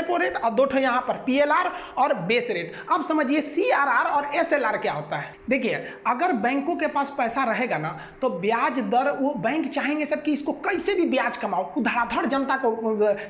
Repo rate और 2 यहाँ पर PLR और बेस रेट। अब समझिए CRR और SLR क्या होता है। देखिए अगर बैंकों के पास पैसा रहेगा ना तो ब्याज दर, वो बैंक चाहेंगे सब कि इसको कैसे भी ब्याज कमाओ, धड़ाधड़ जनता को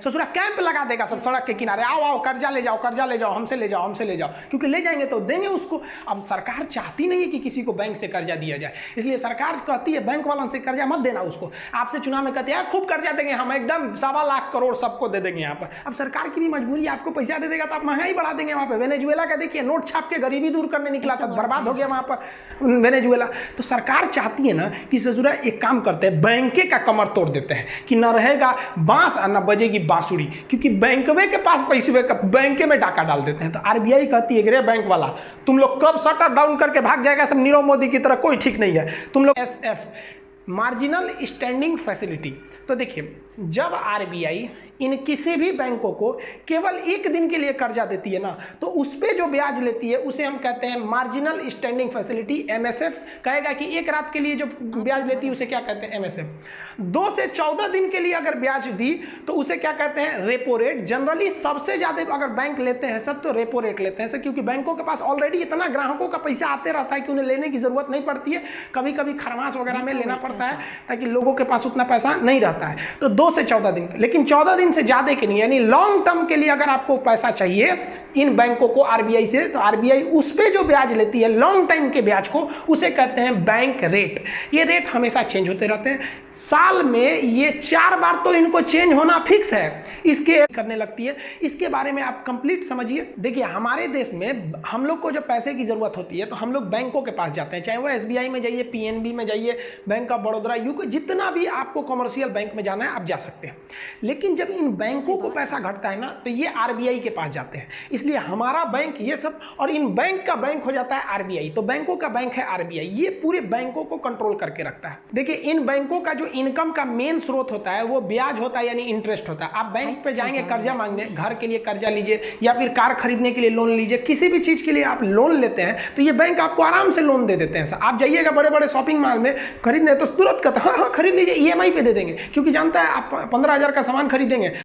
ससुरा कैंप लगा देगा सब सड़क के किनारे, आओ आओ कर्जा ले जाओ, कर्जा ले जाओ, हमसे ले जाओ, हमसे ले जाओ, क्योंकि ले जाएंगे तो देंगे उसको। अब सरकार चाहती नहीं है कि किसी को बैंक से कर्जा दिया जाए, इसलिए सरकार कहती है बैंक वालों से कर्जा मत देना उसको। आपसे चुनाव में कहते हैं खूब कर्जा देंगे हम, एकदम 1.25 लाख करोड़ सबको दे देंगे यहाँ पर। अब सरकार की भी मजबूरी, आपको पैसा दे देगा तो आप महंगाई बढ़ा देंगे वहाँ पे। वेनेजुएला का देखिए नोट छाप के गरीबी दूर करने निकला था, बर्बाद हो गया वहाँ पर वेनेजुएला। तो सरकार चाहती है ना कि ससुरा एक काम करते हैं, बैंके का कमर तोड़ देते हैं कि न रहेगा बांस और न बजेगी बांसुरी, क्योंकि बैंकवे के पास पैसे का बैंके में डाका डाल देते हैं। तो RBI कहती है रे बैंक वाला, तुम लोग कब शटर डाउन करके भाग जाएगा सब नीरव मोदी की तरह, कोई ठीक नहीं है तुम लोग। SF marginal standing facility. तो देखिए जब RBI इन किसी भी बैंकों को केवल 1 दिन के लिए कर्जा देती है ना, तो उस पर जो ब्याज लेती है उसे हम कहते हैं मार्जिनल स्टैंडिंग फैसिलिटी, MSF। कहेगा कि 1 रात के लिए जो ब्याज लेती है उसे क्या कहते हैं, MSF। 2 से 14 दिन के लिए अगर ब्याज दी तो उसे क्या कहते हैं, रेपो रेट। जनरली सबसे ज़्यादा अगर बैंक लेते हैं सब तो रेपो रेट लेते हैं, क्योंकि बैंकों के पास ऑलरेडी इतना ग्राहकों का पैसा आते रहता है कि उन्हें लेने की जरूरत नहीं पड़ती है। कभी कभी खरमास वगैरह में लेना पड़ता है ताकि लोगों के पास उतना पैसा नहीं रहता है। तो 2 से 14 दिन, लेकिन 14 दिन से ज़्यादा के नहीं, यानी लॉन्ग टर्म के लिए अगर आपको पैसा चाहिए इन बैंकों को RBI से, तो RBI उस पे जो ब्याज लेती है लॉन्ग टाइम के ब्याज को, उसे कहते हैं बैंक रेट। ये रेट हमेशा चेंज होते रहते हैं, साल में ये 4 बार तो इनको चेंज होना फिक्स है, इसके करने लगती है। इसके बारे में आप कंप्लीट समझिए। देखिए हमारे देश में हम लोग को जब पैसे की जरूरत होती है तो हम लोग बैंकों के पास जाते हैं, चाहे वो SBI में जाइए, PNB में जाइए, बैंक ऑफ बड़ौदा, यूको, जितना भी आपको कमर्शियल बैंक में जाना है आप जा सकते हैं। लेकिन जब इन बैंकों को पैसा घटता है ना तो ये RBI के पास जाते हैं, इसलिए हमारा बैंक ये सब, और इन बैंक का बैंक हो जाता है RBI। तो बैंकों का बैंक है RBI, ये पूरे बैंकों को कंट्रोल करके रखता है। देखिए इन बैंकों का जो इनकम का मेन स्रोत होता है वो ब्याज होता है, यानी इंटरेस्ट होता है। आप बैंक पे जाएंगे कर्जा मांगने, घर के लिए कर्जा लीजिए या फिर कार खरीदने के लिए लोन लीजिए, किसी भी चीज के लिए आप लोन लेते हैं तो ये बैंक आपको आराम से लोन दे देते हैं। आप जाइएगा बड़े बड़े शॉपिंग मॉल में खरीदने तो तुरंत कहते हैं हाँ खरीद लीजिए, EMI पे दे देंगे, क्योंकि जानता है आप 15,000 का सामान खरीदेंगे